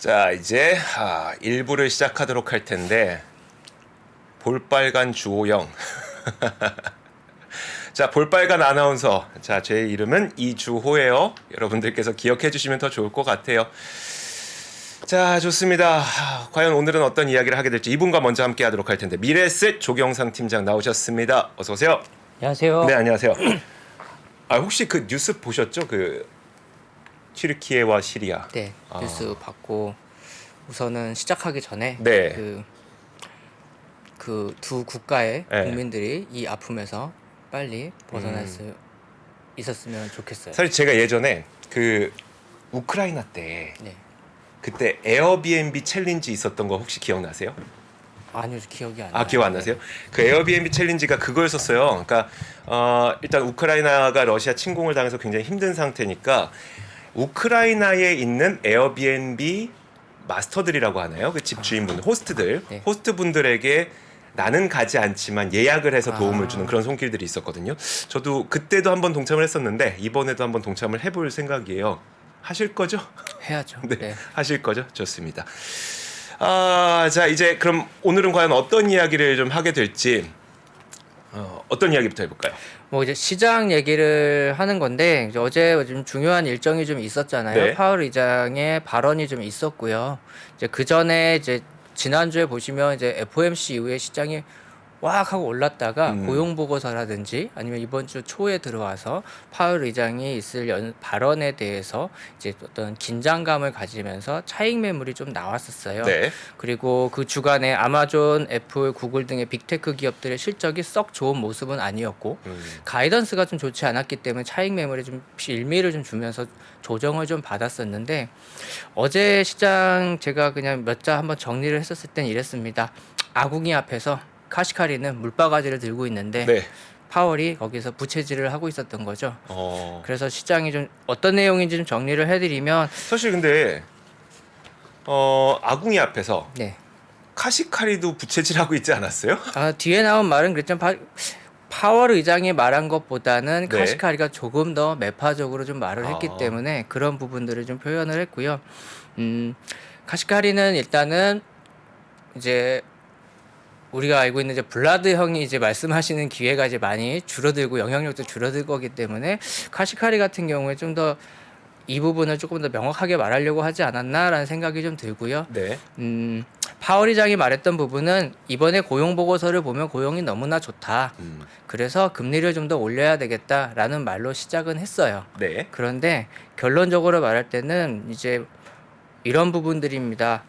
자, 이제 1부를 시작하도록 할 텐데 볼빨간 주호영. 자, 볼빨간 아나운서. 자, 제 이름은 이주호예요. 여러분들께서 기억해 주시면 더 좋을 것 같아요. 자, 좋습니다. 과연 오늘은 어떤 이야기를 하게 될지 이분과 먼저 함께 하도록 할 텐데 미래에셋 조경상 팀장 나오셨습니다. 어서 오세요. 안녕하세요. 네, 안녕하세요. 혹시 그 뉴스 보셨죠? 그 튀르키예와 시리아. 네, 뉴스 받고 우선은 시작하기 전에 네. 그 두 국가의 네. 국민들이 이 아픔에서 빨리 벗어날 수 있었으면 좋겠어요. 사실 제가 예전에 그 우크라이나 때 네. 그때 에어비앤비 챌린지 있었던 거 혹시 기억나세요? 아니요, 기억이 안 나요. 기억 안 나세요? 그 에어비앤비 챌린지가 그거였었어요. 그러니까 일단 우크라이나가 러시아 침공을 당해서 굉장히 힘든 상태니까 우크라이나에 있는 에어비앤비 마스터들이라고 하나요? 그 집 주인분들, 호스트들, 네. 호스트분들에게 나는 가지 않지만 예약을 해서 도움을 주는 그런 손길들이 있었거든요. 저도 그때도 한번 동참을 했었는데 이번에도 한번 동참을 해볼 생각이에요. 하실 거죠? 해야죠. 네, 네. 하실 거죠? 좋습니다. 자, 이제 그럼 오늘은 과연 어떤 이야기를 좀 하게 될지 어떤 이야기부터 해볼까요? 뭐 이제 시장 얘기를 하는 건데 이제 어제 좀 중요한 일정이 좀 있었잖아요. 네. 파월 의장의 발언이 좀 있었고요. 이제 그 전에 이제 지난주에 보시면 이제 FOMC 이후에 시장이 왁 하고 올랐다가 고용 보고서라든지 아니면 이번 주 초에 들어와서 파월 의장이 있을 발언에 대해서 이제 어떤 긴장감을 가지면서 차익 매물이 좀 나왔었어요. 네. 그리고 그 주간에 아마존, 애플, 구글 등의 빅테크 기업들의 실적이 썩 좋은 모습은 아니었고 가이던스가 좀 좋지 않았기 때문에 차익 매물에 좀 일미를 좀 주면서 조정을 좀 받았었는데 어제 시장 제가 그냥 몇 자 한번 정리를 했었을 땐 이랬습니다. 아궁이 앞에서 카시카리는 물바가지를 들고 있는데 네. 파월이 거기서 부채질을 하고 있었던 거죠. 그래서 그래서 시장이 좀 어떤 내용인지 좀 정리를 해드리면 사실 근데 아궁이 앞에서 네. 카시카리도 부채질하고 있지 않았어요? 뒤에 나온 말은 그랬죠. 파월 의장이 말한 것보다는 네. 카시카리가 조금 더 매파적으로 좀 말을 했기 아. 때문에 그런 부분들을 좀 표현을 했고요. 카시카리는 일단은 이제 우리가 알고 있는 이제 블라드 형이 이제 말씀하시는 기회가 이제 많이 줄어들고 영향력도 줄어들 거기 때문에 카시카리 같은 경우에 좀 더 이 부분을 조금 더 명확하게 말하려고 하지 않았나라는 생각이 좀 들고요. 네. 파월 의장이 말했던 부분은 이번에 고용 보고서를 보면 고용이 너무나 좋다. 그래서 금리를 좀 더 올려야 되겠다라는 말로 시작은 했어요. 네. 그런데 결론적으로 말할 때는 이제 이런 부분들입니다.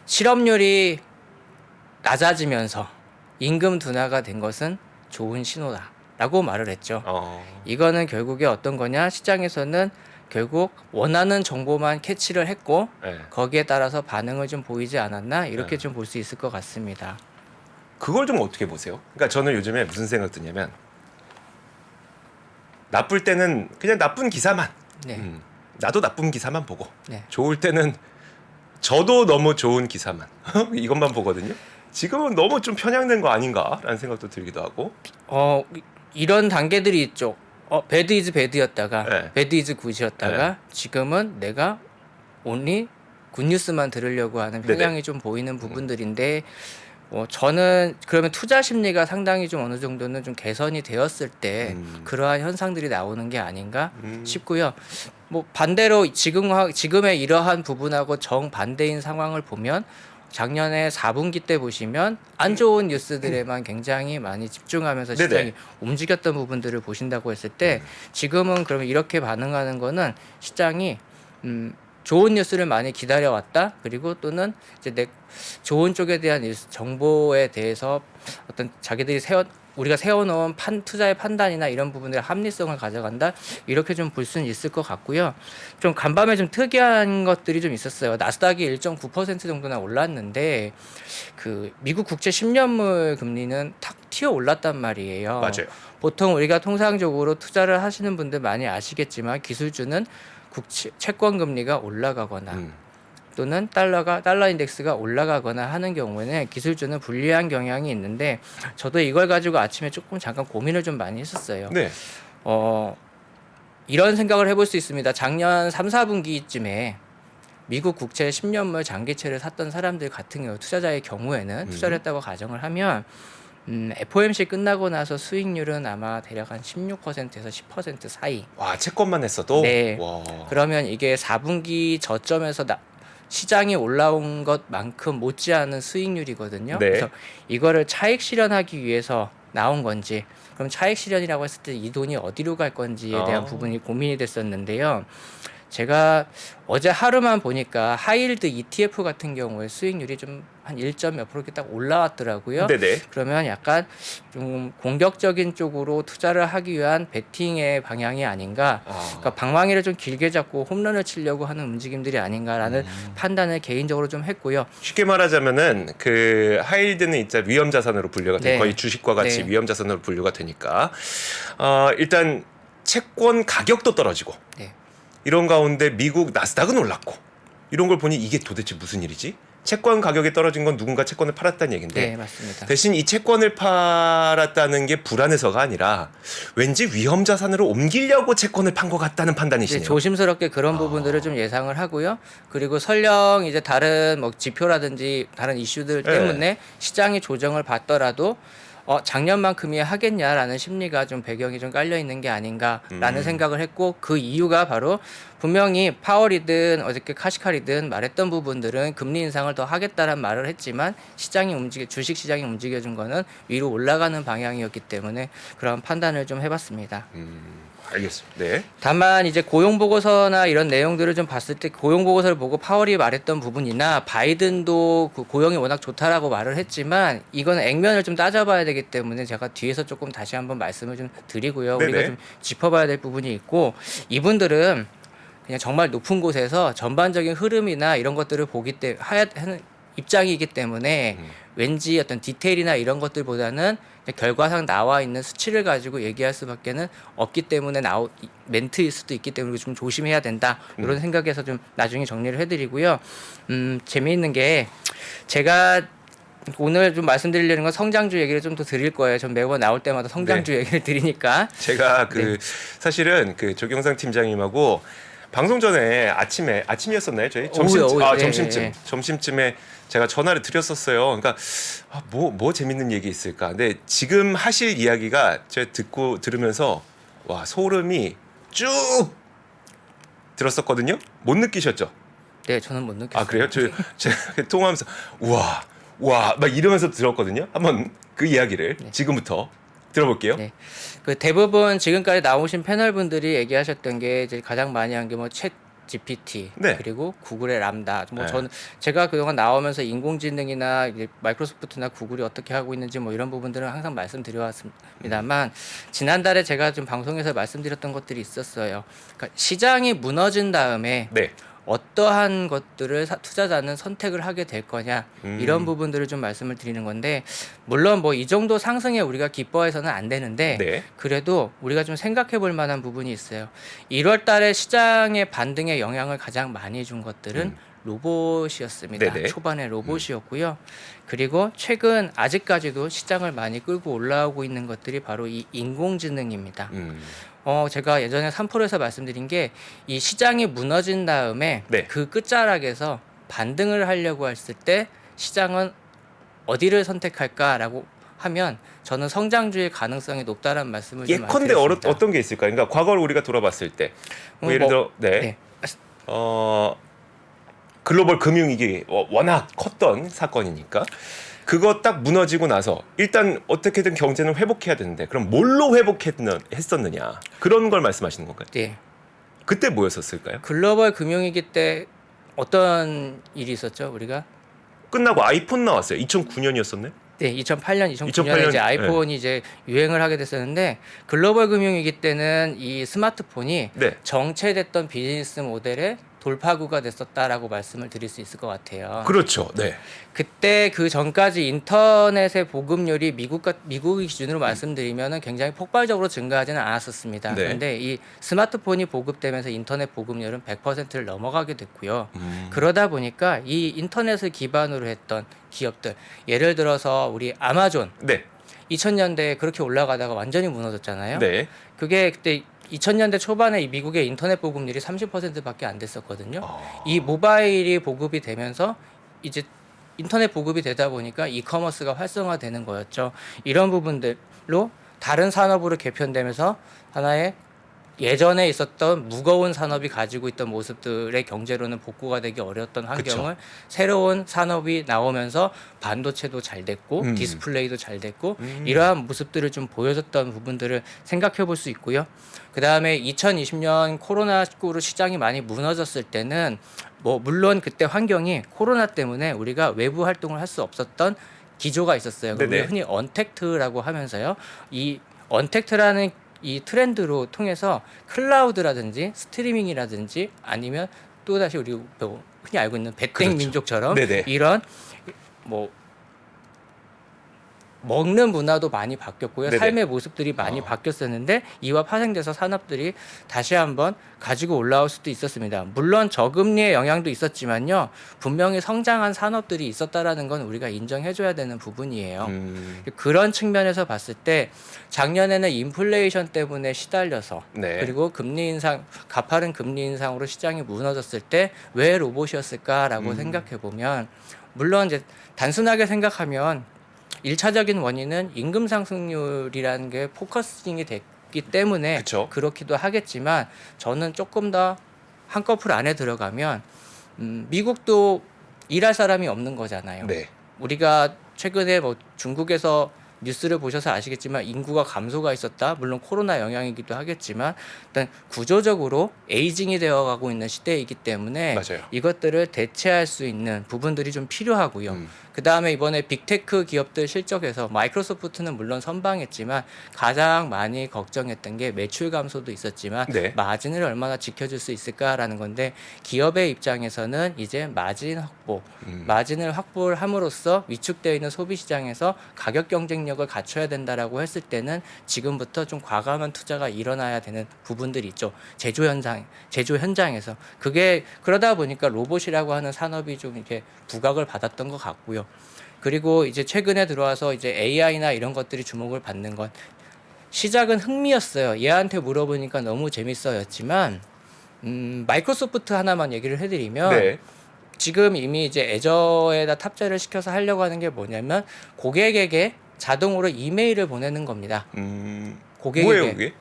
실업률이 낮아지면서 임금 둔화가 된 것은 좋은 신호다라고 말을 했죠. 이거는 결국에 어떤 거냐? 시장에서는 결국 원하는 정보만 캐치를 했고 네. 거기에 따라서 반응을 좀 보이지 않았나 이렇게 네. 좀 볼 수 있을 것 같습니다. 그걸 좀 어떻게 보세요? 그러니까 저는 요즘에 무슨 생각 드냐면 나쁠 때는 그냥 나쁜 기사만 네. 나도 나쁜 기사만 보고 네. 좋을 때는 저도 너무 좋은 기사만 이것만 보거든요. 지금은 너무 좀 편향된 거 아닌가라는 생각도 들기도 하고. 이런 단계들이 있죠. 배드 이즈 배드였다가 네. 배드 이즈 굿이었다가 지금은 내가 온리 굿뉴스만 들으려고 하는 네네. 편향이 좀 보이는 부분들인데 저는 그러면 투자 심리가 상당히 좀 어느 정도는 좀 개선이 되었을 때 그러한 현상들이 나오는 게 아닌가 싶고요. 뭐 반대로 지금의 이러한 부분하고 정반대인 상황을 보면 작년에 4분기 때 보시면 안 좋은 뉴스들에만 굉장히 많이 집중하면서 네네. 시장이 움직였던 부분들을 보신다고 했을 때 지금은 그러면 이렇게 반응하는 거는 시장이 좋은 뉴스를 많이 기다려왔다. 그리고 또는 이제 좋은 쪽에 대한 정보에 대해서 어떤 자기들이 우리가 세워놓은 투자의 판단이나 이런 부분들의 합리성을 가져간다. 이렇게 좀 볼 수는 있을 것 같고요. 좀 간밤에 좀 특이한 것들이 좀 있었어요. 나스닥이 1.9% 정도나 올랐는데 그 미국 국채 10년물 금리는 탁 튀어 올랐단 말이에요. 맞아요. 보통 우리가 통상적으로 투자를 하시는 분들 많이 아시겠지만 기술주는 채권 금리가 올라가거나 또는 달러 인덱스가 올라가거나 하는 경우에는 기술주는 불리한 경향이 있는데 저도 이걸 가지고 아침에 조금 잠깐 고민을 좀 많이 했었어요. 네. 이런 생각을 해볼 수 있습니다. 작년 3, 4분기쯤에 미국 국채 10년물 장기채를 샀던 사람들 같은 경우 투자자의 경우에는 투자를 했다고 가정을 하면 FOMC 끝나고 나서 수익률은 아마 대략 한 16%에서 10% 사이. 와, 채권만 했어도. 네. 와. 그러면 이게 4분기 저점에서 시장이 올라온 것만큼 못지않은 수익률이거든요. 네. 그래서 이거를 차익 실현하기 위해서 나온 건지, 그럼 차익 실현이라고 했을 때 이 돈이 어디로 갈 건지에 대한 부분이 고민이 됐었는데요. 제가 어제 하루만 보니까 하이힐드 ETF 같은 경우에 수익률이 좀 한 1점 몇 프로 이렇게 딱 올라왔더라고요. 네네. 그러면 약간 좀 공격적인 쪽으로 투자를 하기 위한 베팅의 방향이 아닌가. 그러니까 방망이를 좀 길게 잡고 홈런을 치려고 하는 움직임들이 아닌가라는 판단을 개인적으로 좀 했고요. 쉽게 말하자면은 그 하이힐드는 진짜 위험 자산으로 분류가 돼. 네. 거의 주식과 같이 네. 위험 자산으로 분류가 되니까 일단 채권 가격도 떨어지고 네. 이런 가운데 미국 나스닥은 올랐고 이런 걸 보니 이게 도대체 무슨 일이지? 채권 가격이 떨어진 건 누군가 채권을 팔았다는 얘긴데 네, 맞습니다. 대신 이 채권을 팔았다는 게 불안해서가 아니라 왠지 위험 자산으로 옮기려고 채권을 판 것 같다는 판단이시네요. 조심스럽게 그런 부분들을 좀 예상을 하고요. 그리고 설령 이제 다른 뭐 지표라든지 다른 이슈들 때문에 시장이 조정을 받더라도 작년만큼이야 하겠냐라는 심리가 좀 배경이 좀 깔려 있는 게 아닌가라는 생각을 했고, 그 이유가 바로 분명히 파월이든 어저께 카시칼이든 말했던 부분들은 금리 인상을 더 하겠다란 말을 했지만 주식 시장이 움직여준 거는 위로 올라가는 방향이었기 때문에 그런 판단을 좀 해봤습니다. 알겠습니다. 네. 다만 이제 고용 보고서나 이런 내용들을 좀 봤을 때 고용 보고서를 보고 파월이 말했던 부분이나 바이든도 그 고용이 워낙 좋다라고 말을 했지만 이거는 액면을 좀 따져봐야 되기 때문에 제가 뒤에서 조금 다시 한번 말씀을 좀 드리고요. 네네. 우리가 좀 짚어봐야 될 부분이 있고, 이분들은 그냥 정말 높은 곳에서 전반적인 흐름이나 이런 것들을 보기 때문에 하는 입장이기 때문에 왠지 어떤 디테일이나 이런 것들보다는 결과상 나와 있는 수치를 가지고 얘기할 수밖에는 없기 때문에 멘트일 수도 있기 때문에 좀 조심해야 된다, 이런 생각에서 좀 나중에 정리를 해드리고요. 재미있는 게 제가 오늘 좀 말씀드리려는 건 성장주 얘기를 좀 더 드릴 거예요. 전 매번 나올 때마다 성장주 얘기를 드리니까. 제가 사실은 그 조경상 팀장님하고 방송 전에 아침이었었나요? 저희 점심쯤에 제가 전화를 드렸었어요. 그러니까 뭐 재밌는 얘기 있을까? 근데 지금 하실 이야기가 제가 들으면서 와, 소름이 쭉 들었었거든요. 못 느끼셨죠? 네, 저는 못 느꼈어요. 아, 그래요? 제가 통화하면서 와 막 이러면서 들었거든요. 한번 그 이야기를 지금부터 들어볼게요. 네. 그 대부분 지금까지 나오신 패널 분들이 얘기하셨던 게 이제 가장 많이 한 게 뭐 챗 GPT, 네. 그리고 구글의 람다. 뭐 네. 저는 제가 그동안 나오면서 인공지능이나 이제 마이크로소프트나 구글이 어떻게 하고 있는지 뭐 이런 부분들은 항상 말씀드려왔습니다만, 지난달에 제가 좀 방송에서 말씀드렸던 것들이 있었어요. 그러니까 시장이 무너진 다음에 네. 어떠한 것들을 투자자는 선택을 하게 될 거냐, 이런 부분들을 좀 말씀을 드리는 건데, 물론 뭐 이 정도 상승에 우리가 기뻐해서는 안 되는데 네. 그래도 우리가 좀 생각해 볼 만한 부분이 있어요. 1월 달에 시장의 반등에 영향을 가장 많이 준 것들은 로봇이었습니다. 네네. 초반에 로봇이었고요. 그리고 최근 아직까지도 시장을 많이 끌고 올라오고 있는 것들이 바로 이 인공지능입니다. 제가 예전에 3%에서 말씀드린 게, 이 시장이 무너진 다음에 네. 그 끝자락에서 반등을 하려고 했을 때 시장은 어디를 선택할까라고 하면 저는 성장주의 가능성이 높다는 말씀을 좀 예컨대 드렸습니다. 어떤 게 있을까요? 그러니까 과거를 우리가 돌아봤을 때 뭐 예를 들어 네. 글로벌 금융위기 워낙 컸던 사건이니까 그거 딱 무너지고 나서 일단 어떻게든 경제는 회복해야 되는데 그럼 뭘로 회복했었느냐, 그런 걸 말씀하시는 건가요? 네. 그때 뭐였었을까요? 글로벌 금융위기 때 어떤 일이 있었죠, 우리가? 끝나고 아이폰 나왔어요. 2009년이었었네. 네, 2008년, 2009년에 2008년, 이제 아이폰이 이제 유행을 하게 됐었는데, 글로벌 금융위기 때는 이 스마트폰이 네. 정체됐던 비즈니스 모델의 돌파구가 됐었다라고 말씀을 드릴 수 있을 것 같아요. 그렇죠. 네. 그때 그 전까지 인터넷의 보급률이 미국의 기준으로 말씀드리면은 굉장히 폭발적으로 증가하지는 않았었습니다. 네. 그런데 이 스마트폰이 보급되면서 인터넷 보급률은 100%를 넘어가게 됐고요. 그러다 보니까 이 인터넷을 기반으로 했던 기업들, 예를 들어서 우리 아마존, 네. 2000년대에 그렇게 올라가다가 완전히 무너졌잖아요. 네. 그게 그때 2000년대 초반에 이 미국의 인터넷 보급률이 30%밖에 안 됐었거든요. 이 모바일이 보급이 되면서 이제 인터넷 보급이 되다 보니까 이커머스가 활성화되는 거였죠. 이런 부분들로 다른 산업으로 개편되면서 하나의 예전에 있었던 무거운 산업이 가지고 있던 모습들의 경제로는 복구가 되기 어려웠던 환경을 새로운 산업이 나오면서 반도체도 잘 됐고 디스플레이도 잘 됐고 이러한 모습들을 좀 보여줬던 부분들을 생각해 볼 수 있고요. 그 다음에 2020년 코로나19로 시장이 많이 무너졌을 때는 뭐 물론 그때 환경이 코로나 때문에 우리가 외부 활동을 할 수 없었던 기조가 있었어요. 우리가 흔히 언택트라고 하면서요. 이 언택트라는 이 트렌드로 통해서 클라우드라든지 스트리밍이라든지 아니면 또다시 우리 흔히 알고 있는 배땡 민족처럼 이런 뭐 먹는 문화도 많이 바뀌었고요. 삶의 모습들이 많이 바뀌었었는데 이와 파생돼서 산업들이 다시 한번 가지고 올라올 수도 있었습니다. 물론 저금리의 영향도 있었지만요. 분명히 성장한 산업들이 있었다라는 건 우리가 인정해줘야 되는 부분이에요. 그런 측면에서 봤을 때 작년에는 인플레이션 때문에 시달려서 그리고 금리 인상, 가파른 금리 인상으로 시장이 무너졌을 때 왜 로봇이었을까라고 생각해 보면 물론 이제 단순하게 생각하면 1차적인 원인은 임금 상승률이라는 게 포커싱이 됐기 때문에 그렇기도 하겠지만 저는 조금 더 한꺼풀 안에 들어가면 미국도 일할 사람이 없는 거잖아요. 우리가 최근에 뭐 중국에서 뉴스를 보셔서 아시겠지만 인구가 감소가 있었다. 물론 코로나 영향이기도 하겠지만 일단 구조적으로 에이징이 되어가고 있는 시대이기 때문에 이것들을 대체할 수 있는 부분들이 좀 필요하고요. 그 다음에 이번에 빅테크 기업들 실적에서 마이크로소프트는 물론 선방했지만 가장 많이 걱정했던 게 매출 감소도 있었지만 마진을 얼마나 지켜줄 수 있을까라는 건데 기업의 입장에서는 이제 마진을 확보를 함으로써 위축되어 있는 소비 시장에서 가격 경쟁력을 갖춰야 된다라고 했을 때는 지금부터 좀 과감한 투자가 일어나야 되는 부분들이 있죠. 제조 현장에서 그게 그러다 보니까 로봇이라고 하는 산업이 좀 이렇게 부각을 받았던 것 같고요. 그리고 이제 최근에 들어와서 이제 AI나 이런 것들이 주목을 받는 건 시작은 흥미였어요. 얘한테 물어보니까 너무 재밌어였지만 마이크로소프트 하나만 얘기를 해드리면 지금 이미 이제 애저에다 탑재를 시켜서 하려고 하는 게 뭐냐면 고객에게 자동으로 이메일을 보내는 겁니다. 뭐예요 그게?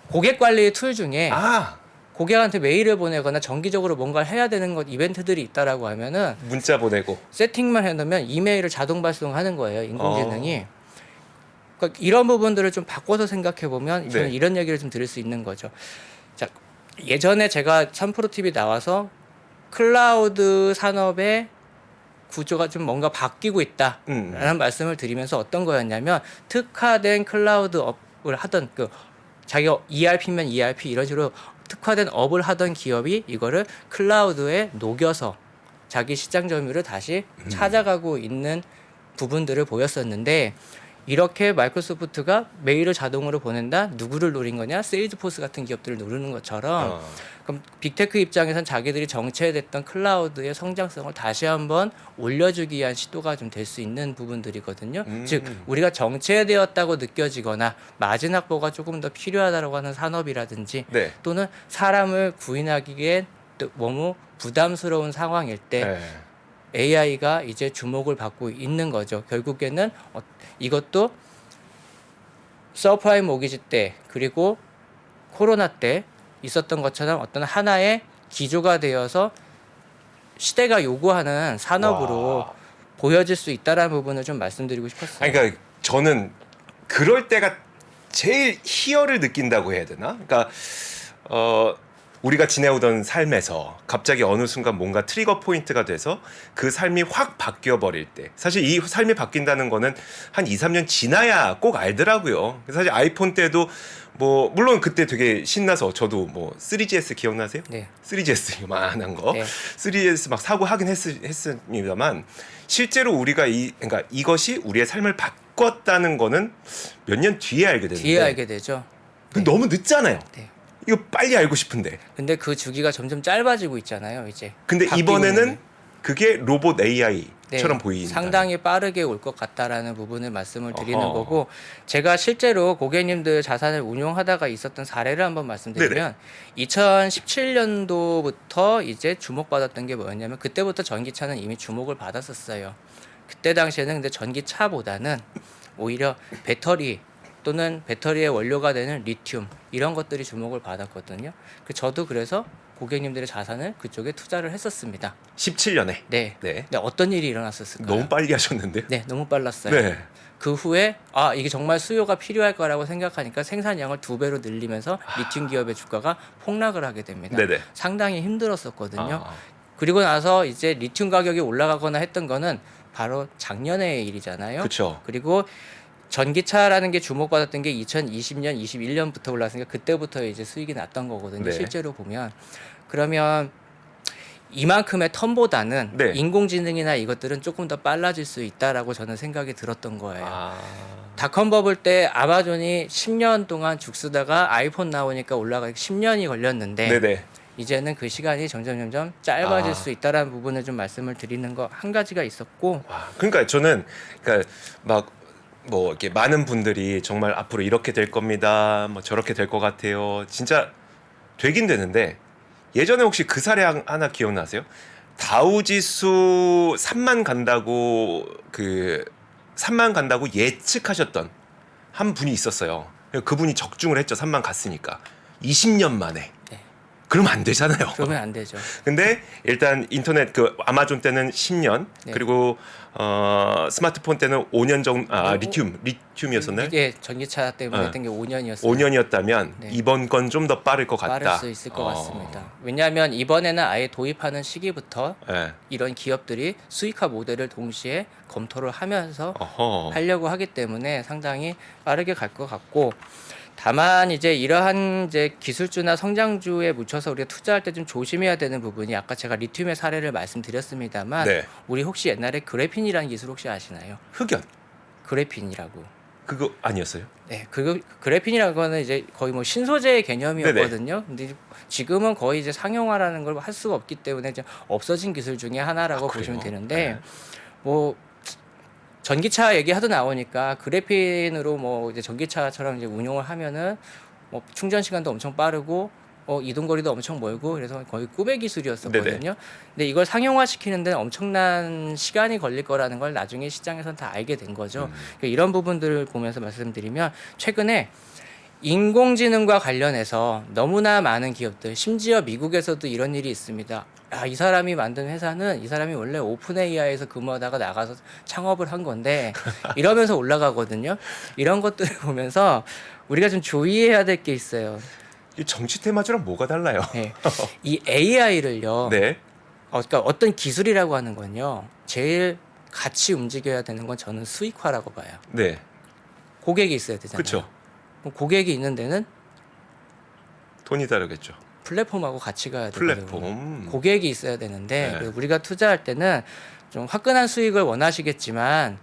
고객 관리 툴 중에 고객한테 메일을 보내거나 정기적으로 뭔가를 해야 되는 것 이벤트들이 있다라고 하면은 문자 보내고 세팅만 해놓으면 이메일을 자동 발송하는 거예요. 인공지능이. 그러니까 이런 부분들을 좀 바꿔서 생각해 보면 저는 이런 얘기를 좀 들을 수 있는 거죠. 자, 예전에 제가 3프로TV 나와서 클라우드 산업의 구조가 좀 뭔가 바뀌고 있다라는 말씀을 드리면서 어떤 거였냐면 특화된 클라우드 업을 하던 자기가 ERP면 ERP 이런 식으로 특화된 업을 하던 기업이 이거를 클라우드에 녹여서 자기 시장 점유율을 다시 찾아가고 있는 부분들을 보였었는데 이렇게 마이크로소프트가 메일을 자동으로 보낸다? 누구를 노린 거냐? 세일즈포스 같은 기업들을 노리는 것처럼 그럼 빅테크 입장에선 자기들이 정체됐던 클라우드의 성장성을 다시 한번 올려주기 위한 시도가 좀 될 수 있는 부분들이거든요. 즉 우리가 정체되었다고 느껴지거나 마진 확보가 조금 더 필요하다고 하는 산업이라든지 또는 사람을 구인하기에 너무 부담스러운 상황일 때 AI가 이제 주목을 받고 있는 거죠. 결국에는 이것도 서프라임 모기지 때 그리고 코로나 때 있었던 것처럼 어떤 하나의 기조가 되어서 시대가 요구하는 산업으로 보여질 수 있다라는 부분을 좀 말씀드리고 싶었어요. 그러니까 저는 그럴 때가 제일 희열을 느낀다고 해야 되나? 그러니까 우리가 지내오던 삶에서 갑자기 어느 순간 뭔가 트리거 포인트가 돼서 그 삶이 확 바뀌어 버릴 때 사실 이 삶이 바뀐다는 거는 한 2, 3년 지나야 꼭 알더라고요. 사실 아이폰 때도 뭐 물론 그때 되게 신나서 저도 뭐 3GS 기억나세요? 3GS 이만한 거 3GS 막 사고 하긴 했습니다만 실제로 우리가 그러니까 이것이 우리의 삶을 바꿨다는 거는 몇 년 뒤에 알게 되는데 뒤에 알게 되죠. 너무 늦잖아요. 이거 빨리 알고 싶은데. 근데 그 주기가 점점 짧아지고 있잖아요, 이제. 근데 이번에는 그게 로봇 AI 것처럼 보인다. 상당히 빠르게 올 것 같다라는 부분을 말씀을 드리는 어허. 거고 제가 실제로 고객님들 자산을 운용하다가 있었던 사례를 한번 말씀드리면 2017년도부터 이제 주목받았던 게 뭐였냐면 그때부터 전기차는 이미 주목을 받았었어요. 그때 당시에는 근데 전기차보다는 오히려 배터리 또는 배터리의 원료가 되는 리튬 이런 것들이 주목을 받았거든요. 저도 그래서 고객님들의 자산을 그쪽에 투자를 했었습니다. 17년에. 네. 네. 근데 어떤 일이 일어났었을까요? 너무 빨리 하셨는데요. 네, 너무 빨랐어요. 네. 그 후에 이게 정말 수요가 필요할 거라고 생각하니까 생산량을 2배로 늘리면서 리튬 기업의 주가가 폭락을 하게 됩니다. 네네. 상당히 힘들었었거든요. 아. 그리고 나서 이제 리튬 가격이 올라가거나 했던 거는 바로 작년의 일이잖아요. 그렇죠. 그리고 전기차라는 게 주목받았던 게 2020년, 21년부터 올랐으니까 그때부터 이제 수익이 났던 거거든요. 네. 실제로 보면. 그러면 이만큼의 턴보다는 네. 인공지능이나 이것들은 조금 더 빨라질 수 있다라고 저는 생각이 들었던 거예요. 아. 닷컴 버블 때 아마존이 10년 동안 죽쓰다가 아이폰 나오니까 올라가기 10년이 걸렸는데 네네. 이제는 그 시간이 점점 짧아질 아. 수 있다라는 부분을 좀 말씀을 드리는 거 한 가지가 있었고 와, 그러니까 저는 그러니까 막 뭐 이렇게 많은 분들이 정말 앞으로 이렇게 될 겁니다. 뭐 저렇게 될 것 같아요. 진짜 되긴 되는데 예전에 혹시 그 사례 하나 기억나세요? 다우지수 3만 간다고 3만 간다고 예측하셨던 한 분이 있었어요. 그분이 적중을 했죠. 3만 갔으니까 20년 만에. 네. 그러면 안 되잖아요. 그러면 안 되죠. 근데 일단 인터넷 아마존 때는 10년 네. 그리고 스마트폰 때는 5년 정도 리튬이었었나요? 이게 전기차 때문에 어. 했던 게 5년이었어요. 5년이었다면 네. 이번 건 좀 더 빠를 것 같다. 빠를 수 있을 것 같습니다. 왜냐하면 이번에는 아예 도입하는 시기부터 예. 이런 기업들이 수익화 모델을 동시에 검토를 하면서 어허. 하려고 하기 때문에 상당히 빠르게 갈 것 같고 다만 이제 이러한 이제 기술주나 성장주에 묻혀서 우리가 투자할 때 좀 조심해야 되는 부분이 아까 제가 리튬의 사례를 말씀드렸습니다만 네. 우리 혹시 옛날에 그래핀이라는 기술 혹시 아시나요? 흑연 그래핀이라고. 그거 아니었어요? 네, 그래핀이라는 거는 이제 거의 뭐 신소재의 개념이었거든요. 근데 지금은 거의 이제 상용화라는 걸 할 수가 없기 때문에 이제 없어진 기술 중에 하나라고 보시면 그래요? 되는데 네. 뭐 전기차 얘기 하도 나오니까 그래핀으로 뭐 이제 전기차처럼 이제 운용을 하면은 뭐 충전 시간도 엄청 빠르고 이동 거리도 엄청 멀고 그래서 거의 꿈의 기술이었었거든요. 근데 이걸 상용화 시키는 데는 엄청난 시간이 걸릴 거라는 걸 나중에 시장에서는 다 알게 된 거죠. 그러니까 이런 부분들을 보면서 말씀드리면 최근에 인공지능과 관련해서 너무나 많은 기업들, 심지어 미국에서도 이런 일이 있습니다. 이 사람이 만든 회사는 이 사람이 원래 오픈 AI에서 근무하다가 나가서 창업을 한 건데 이러면서 올라가거든요. 이런 것들을 보면서 우리가 좀 주의해야 될 게 있어요. 이 정치 테마주랑 뭐가 달라요? 네. 이 AI를요. 네. 그러니까 어떤 기술이라고 하는 건요. 제일 같이 움직여야 되는 건 저는 수익화라고 봐요. 네. 고객이 있어야 되잖아요. 그렇죠. 그럼 고객이 있는 데는 돈이 다르겠죠. 플랫폼하고 같이 가야 되거든요. 플랫폼. 고객이 있어야 되는데 네. 그래서 우리가 투자할 때는 좀 화끈한 수익을 원하시겠지만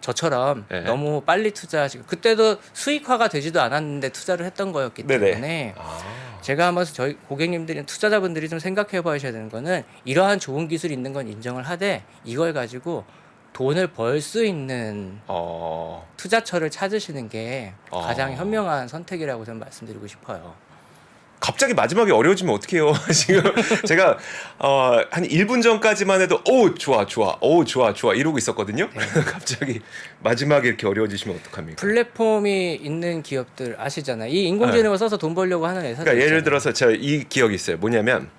저처럼 네. 너무 빨리 투자하시고 그때도 수익화가 되지도 않았는데 투자를 했던 거였기 네네. 때문에 아. 제가 한번 저희 고객님들이 투자자분들이 좀 생각해 봐야 되는 거는 이러한 좋은 기술이 있는 건 인정을 하되 이걸 가지고 돈을 벌 수 있는 투자처를 찾으시는 게 가장 현명한 선택이라고 저는 말씀드리고 싶어요. 갑자기 마지막에 어려워지면 어떡해요? 지금 제가 한 1분 전까지만 해도 좋아 이러고 있었거든요. 네. 갑자기 마지막에 이렇게 어려워지시면 어떡합니까? 플랫폼이 있는 기업들 아시잖아요. 이 인공지능을 써서 돈 벌려고 하는 회사들 그러니까 예를 있잖아요. 들어서 제가 이 기억이 있어요. 뭐냐면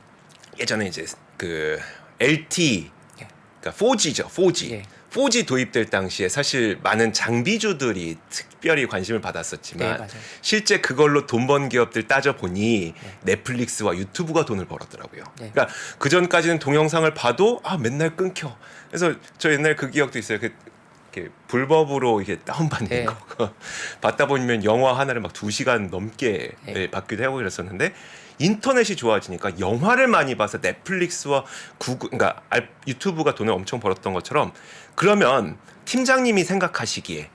예전에 이제 그 LTE 예. 그러니까 4G죠. 4G. 예. 4G 도입될 당시에 사실 많은 장비주들이 특별히 관심을 네, 받았었지만 맞아요. 실제 그걸로 돈 번 기업들 따져보니 넷플릭스와 유튜브가 돈을 벌었더라고요. 네. 그러니까 그 전까지는 동영상을 봐도 맨날 끊겨. 그래서 저 옛날 그 기억도 있어요. 이렇게 불법으로 이게 다운받는 네. 거 받다 보면 영화 하나를 막 2시간 넘게 네. 받기도 하고 그랬었는데 인터넷이 좋아지니까 영화를 많이 봐서 넷플릭스와 구글, 그러니까 유튜브가 돈을 엄청 벌었던 것처럼 그러면 팀장님이 생각하시기에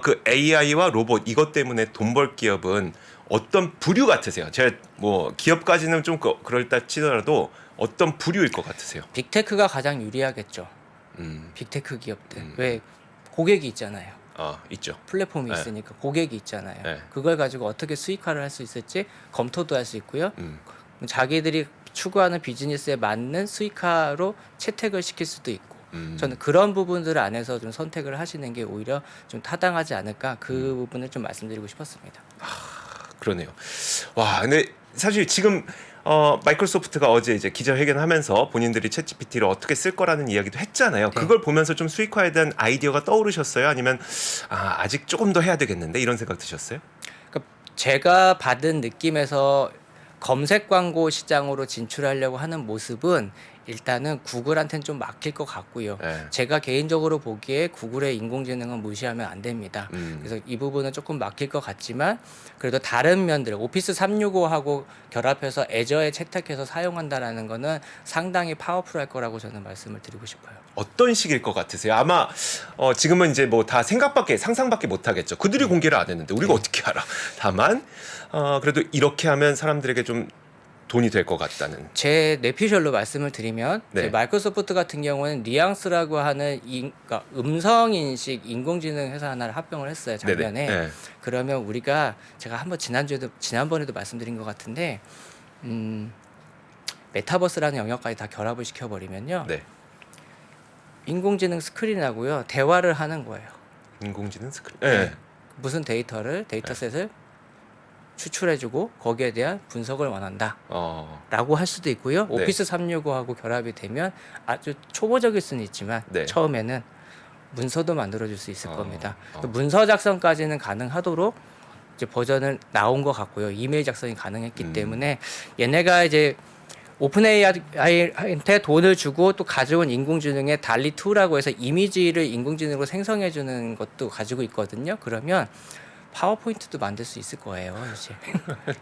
그 AI와 로봇 이것 때문에 돈 벌 기업은 어떤 부류 같으세요? 제가 뭐 기업까지는 좀 그럴다 치더라도 어떤 부류일 것 같으세요? 빅테크가 가장 유리하겠죠. 음, 빅테크 기업들. 왜 고객이 있잖아요. 있죠. 플랫폼이 네. 있으니까 고객이 있잖아요. 네. 그걸 가지고 어떻게 수익화를 할 수 있을지 검토도 할 수 있고요. 음, 자기들이 추구하는 비즈니스에 맞는 수익화로 채택을 시킬 수도 있고 음. 저는 그런 부분들 안에서 좀 선택을 하시는 게 오히려 좀 타당하지 않을까 그 부분을 좀 말씀드리고 싶었습니다. 그러네요. 와, 근데 사실 지금 마이크로소프트가 어제 이제 기자회견하면서 본인들이 챗GPT를 어떻게 쓸 거라는 이야기도 했잖아요. 네. 그걸 보면서 좀 수익화에 대한 아이디어가 떠오르셨어요? 아니면 아직 조금 더 해야 되겠는데 이런 생각 드셨어요? 그러니까 제가 받은 느낌에서 검색 광고 시장으로 진출하려고 하는 모습은 일단은 구글한테는 좀 막힐 것 같고요. 네. 제가 개인적으로 보기에 구글의 인공지능은 무시하면 안 됩니다. 그래서 이 부분은 조금 막힐 것 같지만 그래도 다른 면들 오피스 365하고 결합해서 애저에 채택해서 사용한다라는 거는 상당히 파워풀할 거라고 저는 말씀을 드리고 싶어요. 어떤 식일 것 같으세요? 아마 지금은 이제 뭐 다 상상밖에 못 하겠죠. 그들이 공개를 안 했는데 우리가 어떻게 알아? 다만 그래도 이렇게 하면 사람들에게 좀 돈이 될 것 같다는. 제 뇌피셜로 말씀을 드리면 네. 제 마이크로소프트 같은 경우는 뉘앙스라고 하는 그러니까 음성 인식 인공지능 회사 하나를 합병을 했어요 작년에. 네네. 네. 그러면 우리가 제가 한번 지난번에도 말씀드린 것 같은데 메타버스라는 영역까지 다 결합을 시켜버리면요 네. 인공지능 스크린하고요 대화를 하는 거예요. 인공지능 스크린. 네. 네. 무슨 데이터셋을 추출해주고 거기에 대한 분석을 원한다. 라고 할 수도 있고요. 네. 오피스 365하고 결합이 되면 아주 초보적일 수는 있지만 네. 처음에는 문서도 만들어줄 수 있을 겁니다. 어. 그 문서 작성까지는 가능하도록 이제 버전을 나온 것 같고요. 이메일 작성이 가능했기 때문에 얘네가 이제 오픈 AI한테 돈을 주고 또 가져온 인공지능의 달리 2라고 해서 이미지를 인공지능으로 생성해주는 것도 가지고 있거든요. 그러면 파워포인트도 만들 수 있을 거예요. 이제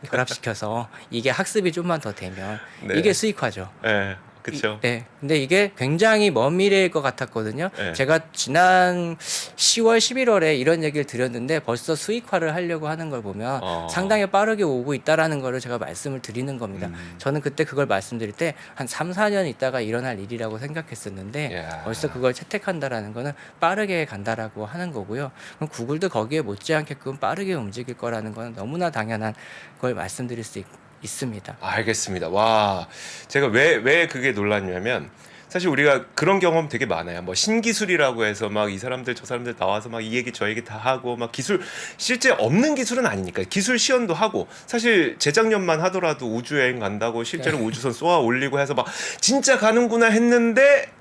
결합시켜서 이게 학습이 좀만 더 되면 네. 이게 수익화죠. 네. 그렇죠. 네. 근데 이게 굉장히 먼 미래일 것 같았거든요. 네. 제가 지난 10월, 11월에 이런 얘기를 드렸는데 벌써 수익화를 하려고 하는 걸 보면 상당히 빠르게 오고 있다라는 거를 제가 말씀을 드리는 겁니다. 저는 그때 그걸 말씀드릴 때 한 3, 4년 있다가 일어날 일이라고 생각했었는데 야. 벌써 그걸 채택한다라는 거는 빠르게 간다라고 하는 거고요. 그럼 구글도 거기에 못지않게끔 빠르게 움직일 거라는 거는 너무나 당연한 걸 말씀드릴 수 있습니다. 알겠습니다. 와, 제가 왜 그게 놀랐냐면 사실 우리가 그런 경험 되게 많아요. 뭐 신기술이라고 해서 막 이 사람들 저 사람들 나와서 막 이 얘기 저 얘기 다 하고 막 기술 실제 없는 기술은 아니니까 기술 시연도 하고 사실 재작년만 하더라도 우주 여행 간다고 실제로 우주선 쏘아 올리고 해서 막 진짜 가는구나 했는데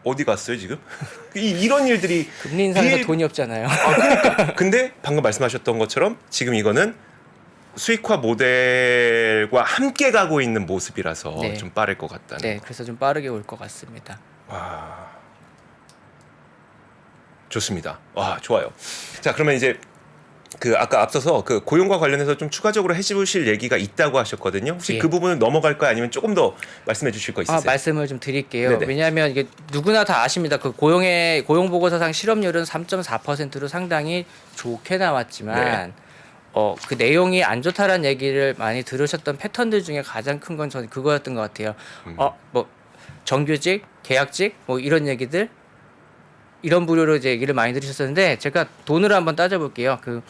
어디 갔어요 지금? 이런 일들이 금리 인상에서 돈이 없잖아요. 그러니까 근데 방금 말씀하셨던 것처럼 지금 이거는 수익화 모델과 함께 가고 있는 모습이라서 네. 좀 빠를 것 같다는. 네, 그래서 좀 빠르게 올 것 같습니다. 와, 좋습니다. 와, 좋아요. 자, 그러면 이제 그 아까 앞서서 그 고용과 관련해서 좀 추가적으로 해주실 얘기가 있다고 하셨거든요. 혹시 예. 그 부분은 넘어갈까요? 아니면 조금 더 말씀해 주실 거 있으세요? 말씀을 좀 드릴게요. 네네. 왜냐하면 이게 누구나 다 아십니다. 그 고용 보고서상 실업률은 3.4%로 상당히 좋게 나왔지만 네. 그 내용이 안 좋다라는 얘기를 많이 들으셨던 패턴들 중에 가장 큰 건 저는 그거였던 것 같아요. 뭐 정규직, 계약직 뭐 이런 얘기들 이런 부류로 이제 얘기를 많이 들으셨었는데 제가 돈으로 한번 따져볼게요. 그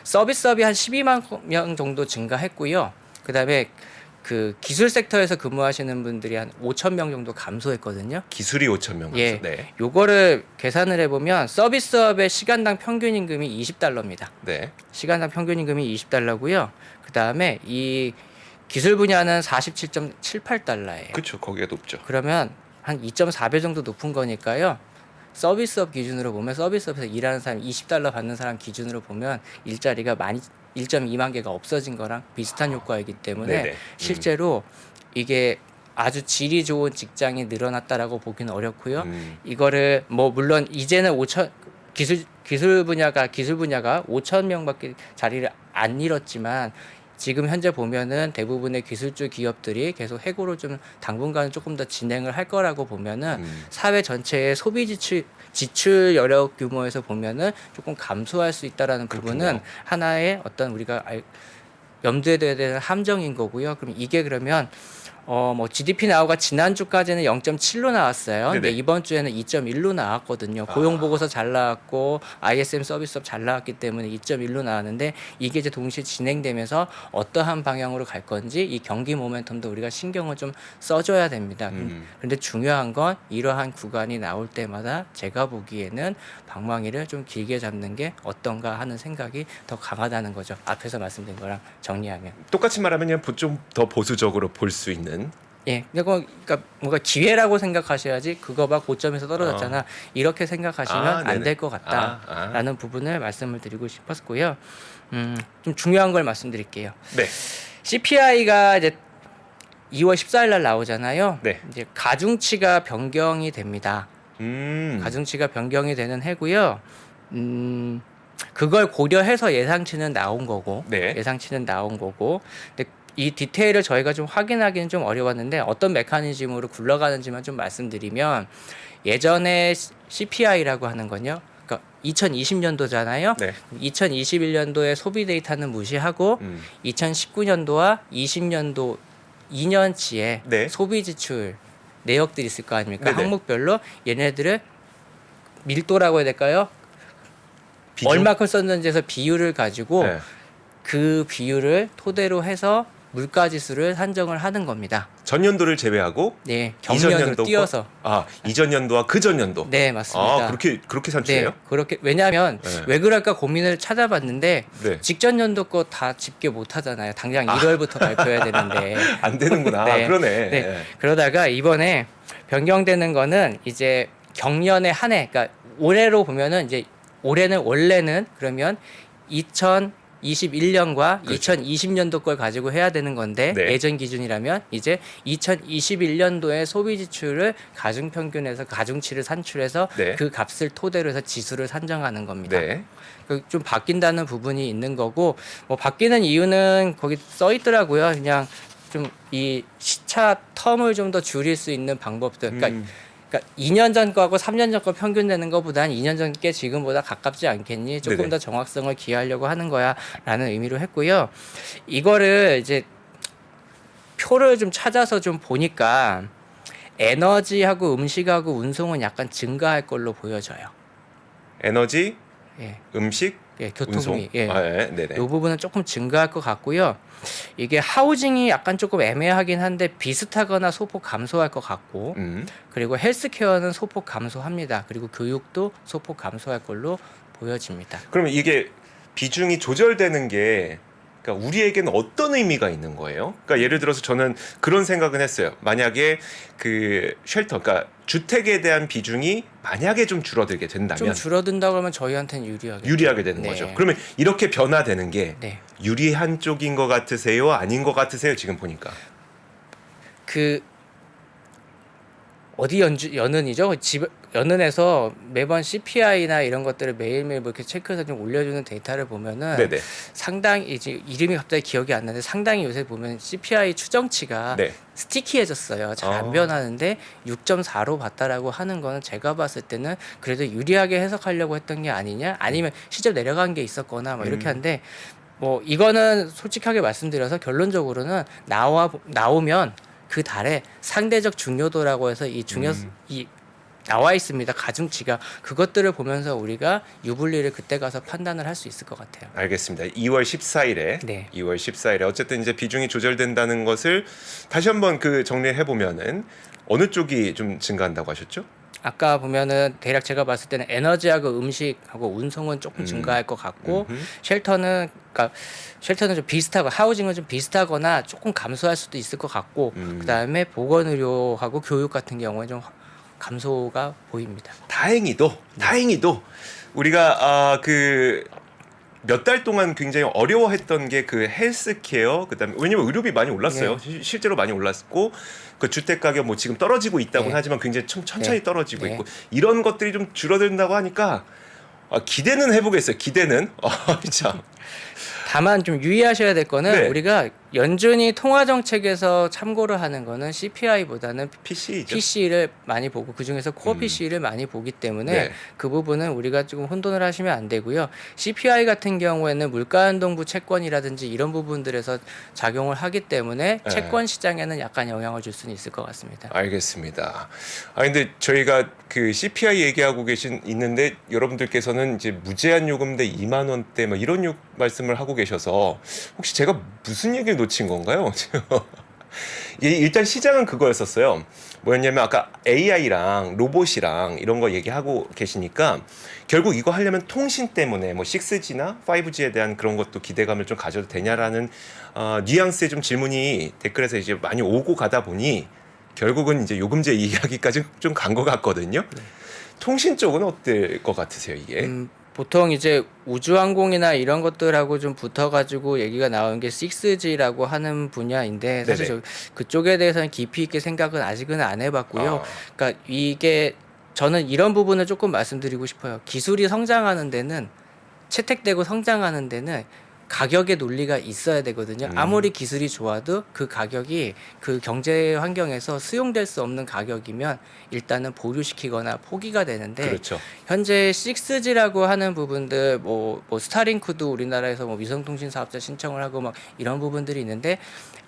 서비스업이 한 12만 명 정도 증가했고요. 그다음에 그 기술 섹터에서 근무하시는 분들이 한 5천 명 정도 감소했거든요. 기술이 5천 명. 예, 네. 요거를 계산을 해보면 서비스업의 시간당 평균 임금이 20달러입니다. 네. 시간당 평균 임금이 20달러고요. 그 다음에 이 기술 분야는 47.78달러예요. 그렇죠. 거기가 높죠. 그러면 한 2.4배 정도 높은 거니까요. 서비스업 기준으로 보면 서비스업에서 일하는 사람 20달러 받는 사람 기준으로 보면 일자리가 1.2만 개가 없어진 거랑 비슷한 효과이기 때문에 네네. 실제로 이게 아주 질이 좋은 직장이 늘어났다라고 보기는 어렵고요. 이거를 뭐 물론 이제는 기술 분야가 5천 명밖에 자리를 안 잃었지만 지금 현재 보면은 대부분의 기술주 기업들이 계속 해고를 좀 당분간은 조금 더 진행을 할 거라고 보면은 사회 전체의 소비 지출 여력 규모에서 보면은 조금 감소할 수 있다라는 부분은 하나의 어떤 우리가 염두에 둬야 되는 함정인 거고요. 그럼 이게 그러면 뭐 GDP 나오가 지난주까지는 0.7로 나왔어요. 근데 네네. 이번 주에는 2.1로 나왔거든요. 고용 보고서 잘 나왔고 ISM 서비스업 잘 나왔기 때문에 2.1로 나왔는데 이게 이제 동시에 진행되면서 어떠한 방향으로 갈 건지 이 경기 모멘텀도 우리가 신경을 좀 써줘야 됩니다. 그런데 중요한 건 이러한 구간이 나올 때마다 제가 보기에는 방망이를 좀 길게 잡는 게 어떤가 하는 생각이 더 강하다는 거죠. 앞에서 말씀드린 거랑 정리하면. 똑같이 말하면 그냥 좀 더 보수적으로 볼 수 있는. 예, 그러니까 뭔가 기회라고 생각하셔야지 그거 봐 고점에서 떨어졌잖아 이렇게 생각하시면 안 될 것 같다라는 부분을 말씀을 드리고 싶었고요. 좀 중요한 걸 말씀드릴게요. 네. CPI가 이제 2월 14일 날 나오잖아요. 네. 이제 가중치가 변경이 됩니다. 가중치가 변경이 되는 해고요. 그걸 고려해서 예상치는 나온 거고, 네. 예상치는 나온 거고. 근데 이 디테일을 저희가 좀 확인하기는 좀 어려웠는데 어떤 메커니즘으로 굴러가는지만 좀 말씀드리면 예전에 CPI라고 하는 건요. 그러니까 2020년도잖아요. 네. 2021년도에 소비 데이터는 무시하고 2019년도와 20년도 2년치의 네. 소비 지출 내역들이 있을 거 아닙니까? 네네. 항목별로 얘네들을 밀도라고 해야 될까요? 비중? 얼마큼 썼는지에서 비율을 가지고 네. 그 비율을 토대로 해서 물가 지수를 산정을 하는 겁니다. 전년도를 제외하고 네, 이전 경년으로 연도과- 띄어서. 이전 연도와 그 전 연도. 네, 맞습니다. 그렇게 산출해요? 네, 그렇게 왜냐하면 네. 왜 그럴까 고민을 찾아봤는데 네. 직전 연도 거 다 집계 못 하잖아요. 당장 1월부터 발표해야 되는데. 안 되는구나. 네. 그러네. 네. 그러다가 이번에 변경되는 거는 이제 경년의 한 해, 그러니까 올해로 보면은 이제 올해는 원래는 그러면 2021년과 그렇죠. 2020년도 걸 가지고 해야 되는 건데 네. 예전 기준이라면 이제 2021년도의 소비 지출을 가중 평균해서 가중치를 산출해서 네. 그 값을 토대로 해서 지수를 산정하는 겁니다. 네. 좀 바뀐다는 부분이 있는 거고 뭐 바뀌는 이유는 거기 써 있더라고요. 그냥 좀 이 시차 텀을 좀 더 줄일 수 있는 방법들. 그러니까 2년 전 거하고 3년 전 거 평균 내는 것보다는 2년 전 게 지금보다 가깝지 않겠니? 조금 네네. 더 정확성을 기하려고 하는 거야라는 의미로 했고요. 이거를 이제 표를 좀 찾아서 좀 보니까 에너지하고 음식하고 운송은 약간 증가할 걸로 보여져요. 에너지, 예, 음식, 예, 운송. 교통이 예. 네. 네네. 이 부분은 조금 증가할 것 같고요. 이게 하우징이 약간 조금 애매하긴 한데 비슷하거나 소폭 감소할 것 같고 그리고 헬스케어는 소폭 감소합니다. 그리고 교육도 소폭 감소할 걸로 보여집니다. 그러면 이게 비중이 조절되는 게 그러니까 우리에게는 어떤 의미가 있는 거예요? 그러니까 예를 들어서 저는 그런 생각은 했어요. 만약에 그 쉘터, 그러니까 주택에 대한 비중이 만약에 좀 줄어들게 된다면 좀 줄어든다 그러면 저희한테는 유리하게 되는 네. 거죠. 그러면 이렇게 변화되는 게 네. 유리한 쪽인 것 같으세요? 아닌 것 같으세요? 지금 보니까. 그 어디 연은이죠? 연은에서 매번 CPI나 이런 것들을 매일매일 뭐 이렇게 체크해서 좀 올려주는 데이터를 보면은 네네. 상당히 이제 이름이 갑자기 기억이 안 나는데 상당히 요새 보면 CPI 추정치가 네. 스티키해졌어요. 잘 안 변하는데 6.4로 봤다라고 하는 거는 제가 봤을 때는 그래도 유리하게 해석하려고 했던 게 아니냐? 아니면 실제 내려간 게 있었거나 뭐 이렇게 한데 뭐 이거는 솔직하게 말씀드려서 결론적으로는 나오면 그 달에 상대적 중요도라고 해서 이 이 나와 있습니다. 가중치가 그것들을 보면서 우리가 유불리를 그때 가서 판단을 할 수 있을 것 같아요. 알겠습니다. 2월 14일에 네. 2월 14일에 어쨌든 이제 비중이 조절된다는 것을 다시 한번 그 정리해 보면은 어느 쪽이 좀 증가한다고 하셨죠? 아까 보면은 대략 제가 봤을 때는 에너지하고 음식하고 운송은 조금 증가할 것 같고 쉘터는 좀 비슷하고 하우징은 좀 비슷하거나 조금 감소할 수도 있을 것 같고 그다음에 보건의료하고 교육 같은 경우에 좀 감소가 보입니다. 다행히도 우리가 그 몇 달 동안 굉장히 어려워했던 게 그 헬스케어 그다음에 왜냐면 의료비 많이 올랐어요. 실제로 많이 올랐고 그 주택 가격 뭐 지금 떨어지고 있다고 하지만 굉장히 천천히 떨어지고 있고 이런 것들이 좀 줄어든다고 하니까 기대는 해보겠어요. 기대는 참. 다만 좀 유의하셔야 될 거는 네. 우리가 연준이 통화 정책에서 참고를 하는 거는 CPI보다는 PC죠. PC를 많이 보고 그 중에서 코어 PC를 많이 보기 때문에 네. 그 부분은 우리가 조금 혼돈을 하시면 안 되고요. CPI 같은 경우에는 물가안동부 채권이라든지 이런 부분들에서 작용을 하기 때문에 네. 채권 시장에는 약간 영향을 줄 수는 있을 것 같습니다. 알겠습니다. 근데 저희가 그 CPI 얘기하고 있는데 여러분들께서는 이제 무제한 요금대 2만 원대 뭐 이런 말씀을 하고 계셔서 혹시 제가 무슨 얘기를 놓친 건가요? 일단 시장은 그거였었어요. 뭐였냐면 아까 AI랑 로봇이랑 이런 거 얘기하고 계시니까 결국 이거 하려면 통신 때문에 뭐 6G나 5G에 대한 그런 것도 기대감을 좀 가져도 되냐라는 뉘앙스의 좀 질문이 댓글에서 이제 많이 오고 가다 보니 결국은 이제 요금제 이야기까지 좀 간 것 같거든요. 통신 쪽은 어떨 것 같으세요, 이게? 보통 이제 우주항공이나 이런 것들하고 좀 붙어가지고 얘기가 나오는 게 6G라고 하는 분야인데 사실 네네. 그쪽에 대해서는 깊이 있게 생각은 아직은 안 해봤고요. 그러니까 이게 저는 이런 부분을 조금 말씀드리고 싶어요. 기술이 성장하는 데는 채택되고 성장하는 데는 가격의 논리가 있어야 되거든요. 아무리 기술이 좋아도 그 가격이 그 경제 환경에서 수용될 수 없는 가격이면 일단은 보류시키거나 포기가 되는데 그렇죠. 현재 6G라고 하는 부분들 뭐 스타링크도 우리나라에서 뭐 위성통신 사업자 신청을 하고 막 이런 부분들이 있는데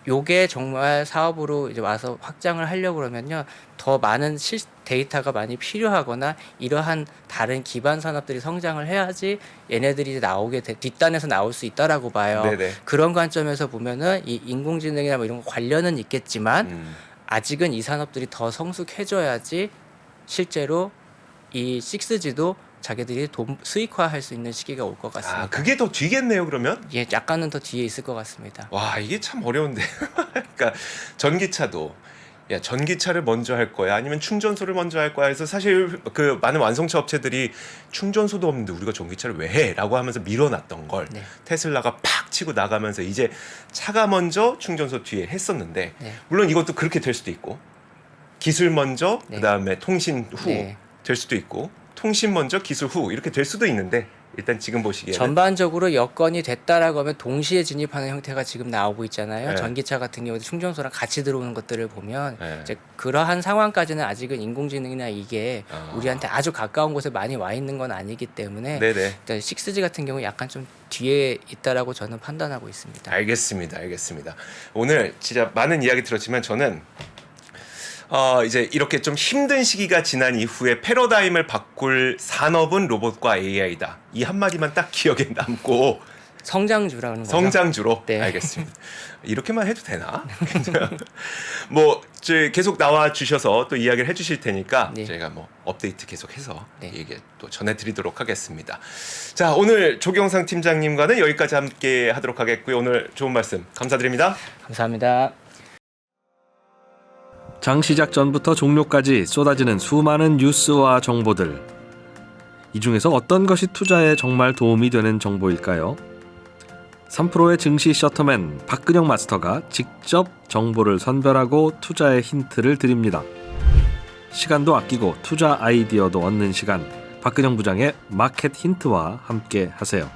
요게 정말 사업으로 이제 와서 확장을 하려고 그러면요 더 많은 데이터가 많이 필요하거나 이러한 다른 기반 산업들이 성장을 해야지 얘네들이 이제 뒷단에서 나올 수 있다라고 봐요. 네네. 그런 관점에서 보면은 이 인공지능이나 뭐 이런 거 관련은 있겠지만 아직은 이 산업들이 더 성숙해져야지 실제로 이 6G도 자기들이 수익화할 수 있는 시기가 올 것 같습니다. 그게 더 뒤겠네요, 그러면? 예, 약간은 더 뒤에 있을 것 같습니다. 와, 이게 참 어려운데. 그러니까 전기차도 야, 전기차를 먼저 할 거야 아니면 충전소를 먼저 할 거야 해서 사실 그 많은 완성차 업체들이 충전소도 없는데 우리가 전기차를 왜 해? 라고 하면서 밀어놨던 걸 네. 테슬라가 팍 치고 나가면서 이제 차가 먼저 충전소 뒤에 했었는데 네. 물론 이것도 그렇게 될 수도 있고 기술 먼저 네. 그다음에 통신 후 네. 될 수도 있고 통신 먼저 기술 후 이렇게 될 수도 있는데 일단 지금 보시기에는 전반적으로 여건이 됐다라고 하면 동시에 진입하는 형태가 지금 나오고 있잖아요. 네. 전기차 같은 경우도 충전소랑 같이 들어오는 것들을 보면 네. 이제 그러한 상황까지는 아직은 인공지능이나 이게 우리한테 아주 가까운 곳에 많이 와 있는 건 아니기 때문에 네네. 일단 6G 같은 경우 약간 좀 뒤에 있다라고 저는 판단하고 있습니다. 알겠습니다. 오늘 진짜 많은 이야기 들었지만 저는 이제 이렇게 좀 힘든 시기가 지난 이후에 패러다임을 바꿀 산업은 로봇과 AI다. 이 한마디만 딱 기억에 남고 성장주라는 거죠. 성장주로 네. 알겠습니다. 이렇게만 해도 되나? 뭐 계속 나와 주셔서 또 이야기를 해주실 테니까 네. 저희가 뭐 업데이트 계속해서 네. 얘기 또 전해드리도록 하겠습니다. 자, 오늘 조경상 팀장님과는 여기까지 함께 하도록 하겠고요. 오늘 좋은 말씀 감사드립니다. 감사합니다. 장 시작 전부터 종료까지 쏟아지는 수많은 뉴스와 정보들. 이 중에서 어떤 것이 투자에 정말 도움이 되는 정보일까요? 3프로의 증시 셔터맨 박근영 마스터가 직접 정보를 선별하고 투자의 힌트를 드립니다. 시간도 아끼고 투자 아이디어도 얻는 시간, 박근영 부장의 마켓 힌트와 함께 하세요.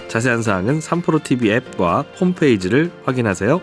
자세한 사항은 3프로 TV 앱과 홈페이지를 확인하세요.